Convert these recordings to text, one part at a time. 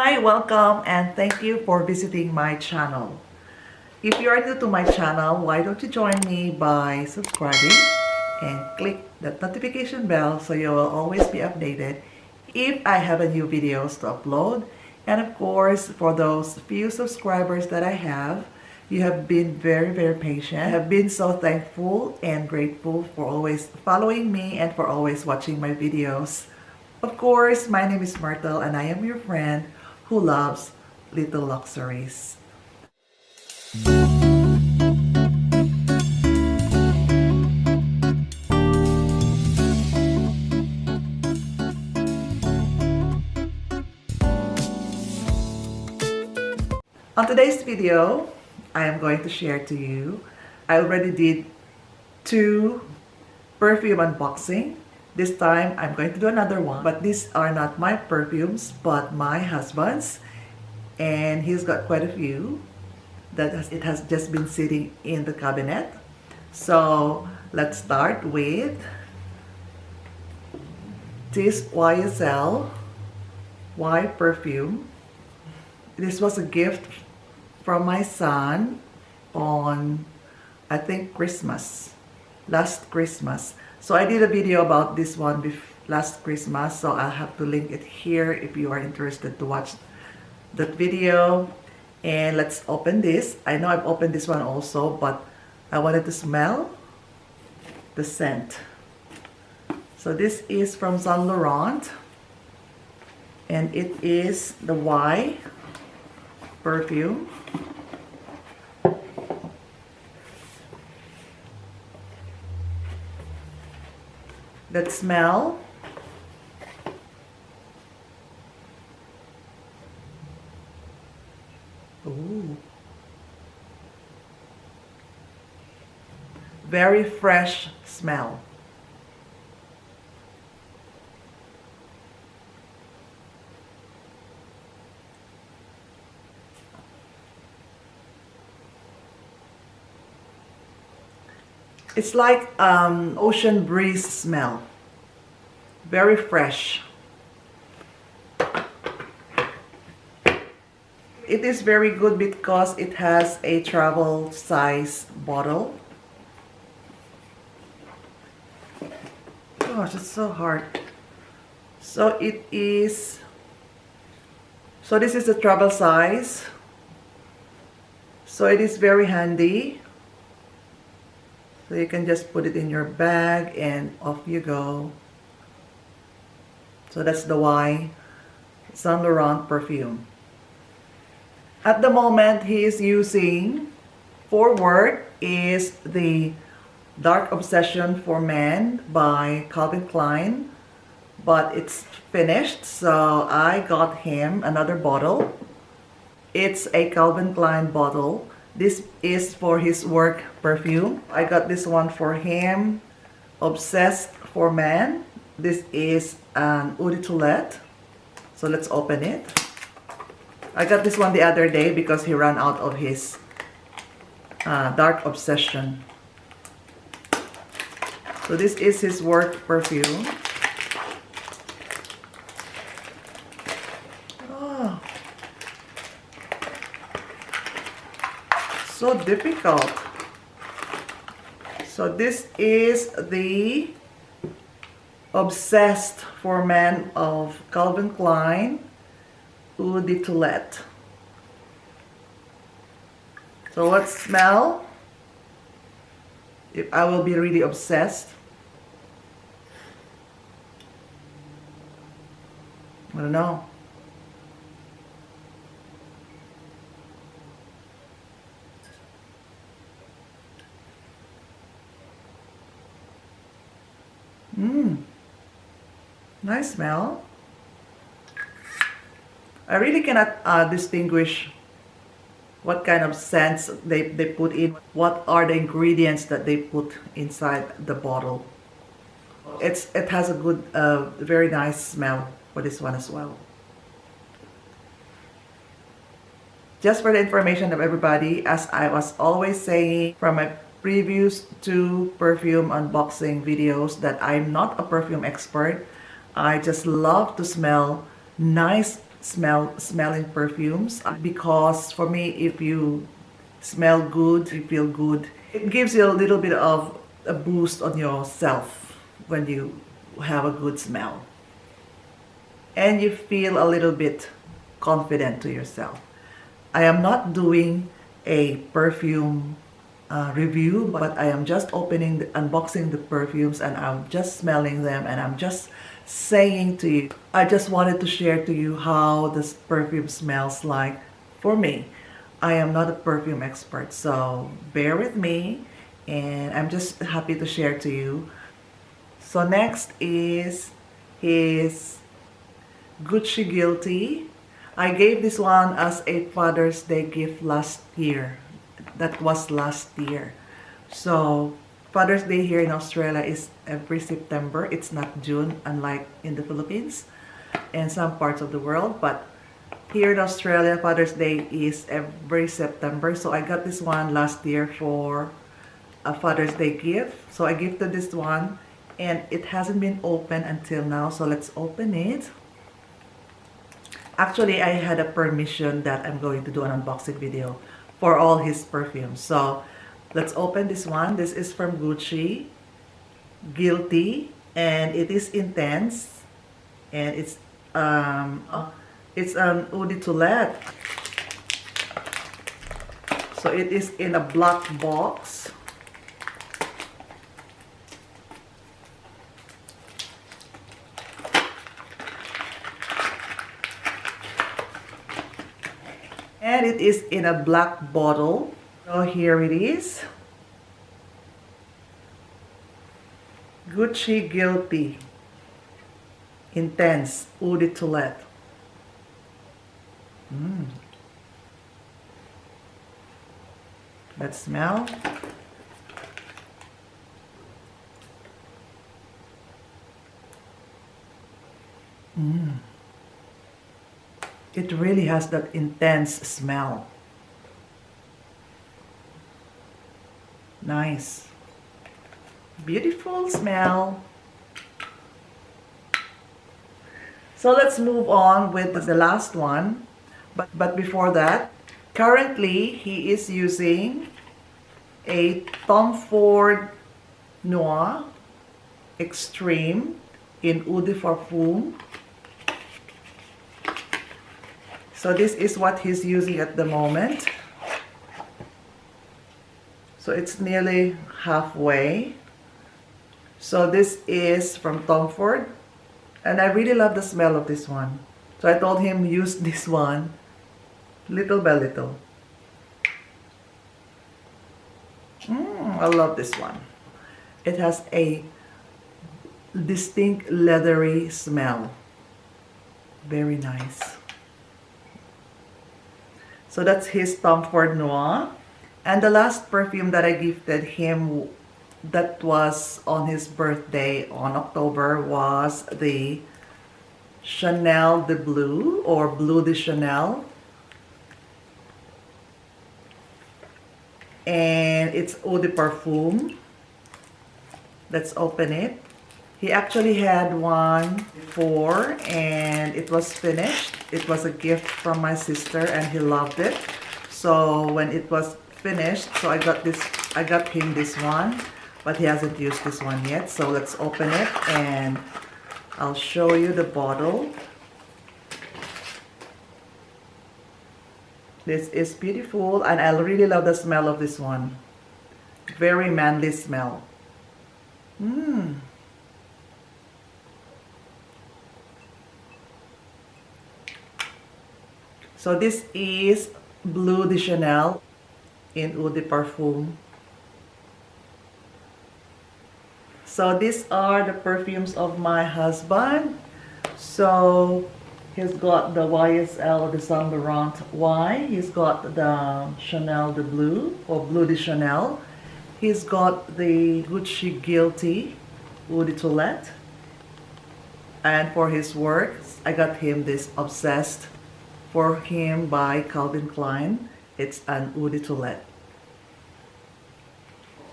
Hi, welcome, and thank you for visiting my channel. If you are new to my channel, why don't you join me by subscribing and click that notification bell so you will always be updated if I have a new videos to upload. And of course, for those few subscribers that I have, you have been very patient. I have been so thankful and grateful for always following me and for always watching my videos. Of course, my name is Myrtle and I am your friend who loves little luxuries. On today's video, I am going to share to you, I already did 2 perfume unboxing. This time, I'm going to do another one, but these are not my perfumes, but my husband's. And he's got quite a few it has just been sitting in the cabinet. So let's start with this YSL Y perfume. This was a gift from my son on, I think, last Christmas. So I did a video about this one last Christmas, so I'll have to link it here if you are interested to watch that video. And let's open this. I know I've opened this one also, but I wanted to smell the scent. So this is from Saint Laurent, and it is the Y perfume. That smell. Ooh. Very fresh smell. It's like ocean breeze smell. Very fresh. It is very good because it has a travel size bottle. Gosh, it's so hard. So this is the travel size. So it is very handy. So you can just put it in your bag and off you go. So that's the Y Saint Laurent perfume. At the moment, he is using, forward is the Dark Obsession for Men by Calvin Klein, but it's finished, so I got him another bottle. It's a Calvin Klein bottle. This is for his work perfume. I got this one for him, Obsessed for Men. This is an Eau de Toilette. So let's open it. I got this one the other day because he ran out of his Dark Obsession. So this is his work perfume. Oh, so difficult. So this is the Obsessed for Men of Calvin Klein Eau de Toilette. So what smell? If I will be really obsessed. I don't know. Nice smell. I really cannot distinguish what kind of scents they put in. What are the ingredients that they put inside the bottle? It has a good, very nice smell for this one as well. Just for the information of everybody, as I was always saying from my previous 2 perfume unboxing videos, that I'm not a perfume expert. I just love to smell nice smelling perfumes, because for me, if you smell good, you feel good. It gives you a little bit of a boost on yourself when you have a good smell. And you feel a little bit confident to yourself. I am not doing a perfume review, but I am just unboxing the perfumes, and I'm just smelling them, and I'm just saying to you, I just wanted to share to you how this perfume smells like for me. I am not a perfume expert, so bear with me, and I'm just happy to share to you. So next is his Gucci Guilty. I gave this one as a Father's Day gift last year. That was last year. So Father's Day here in Australia is every September. It's not June, unlike in the Philippines and some parts of the world. But here in Australia, Father's Day is every September. So I got this one last year for a Father's Day gift. So I gifted this one, and it hasn't been opened until now. So let's open it. Actually, I had a permission that I'm going to do an unboxing video for all his perfumes. So let's open this one. This is from Gucci, Guilty, and it is intense, and it's an eau de toilette. So it is in a black box. And it is in a black bottle. So here it is. Gucci Guilty Intense Eau de Toilette. Let's smell. It really has that intense smell. Nice. Beautiful smell. So let's move on with the last one. But before that, currently he is using a Tom Ford Noir Extreme in Eau de Parfum. So this is what he's using at the moment. So it's nearly halfway. So this is from Tom Ford, and I really love the smell of this one. So I told him use this one little by little. I love this one. It has a distinct leathery smell. Very nice. So that's his Tom Ford Noir. And the last perfume that I gifted him that was on his birthday on October was the Chanel de Blue, or Bleu de Chanel. And it's Eau de Parfum. Let's open it. He actually had one before, and it was finished. It was a gift from my sister, and he loved it. So when it was finished, so I got him this one, but he hasn't used this one yet. So let's open it, and I'll show you the bottle. This is beautiful, and I really love the smell of this one. Very manly smell. So this is Bleu de Chanel in Eau de Parfum. So these are the perfumes of my husband. So he's got the YSL, the Saint Laurent Y. He's got the Chanel de Bleu, or Bleu de Chanel. He's got the Gucci Guilty Eau de Toilette. And for his work, I got him this Obsessed for him by Calvin Klein. It's an Eau de Toilette.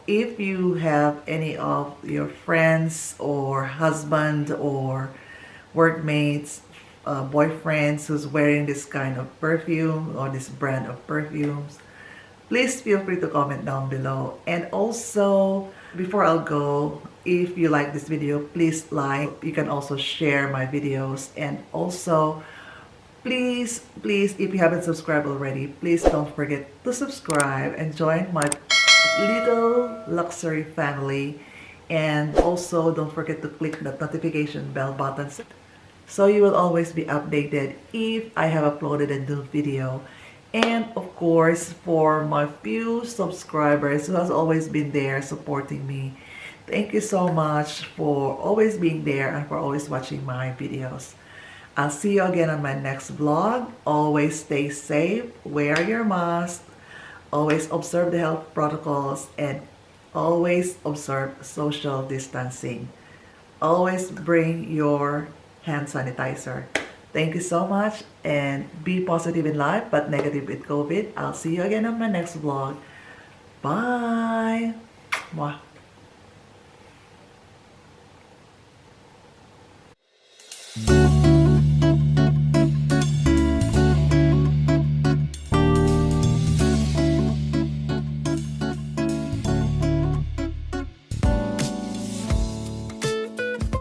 If you have any of your friends or husband or workmates boyfriends who's wearing this kind of perfume or this brand of perfumes, please feel free to comment down below. And also, before I'll go, if you like this video, please like. You can also share my videos. And also, please, if you haven't subscribed already, please don't forget to subscribe and join my little luxury family. And also, don't forget to click the notification bell button so you will always be updated if I have uploaded a new video. And of course, for my few subscribers who has always been there supporting me, thank you so much for always being there and for always watching my videos. I'll see you again on my next vlog. Always stay safe, wear your mask, always observe the health protocols, and always observe social distancing. Always bring your hand sanitizer. Thank you so much, and be positive in life but negative with COVID. I'll see you again on my next vlog. Bye!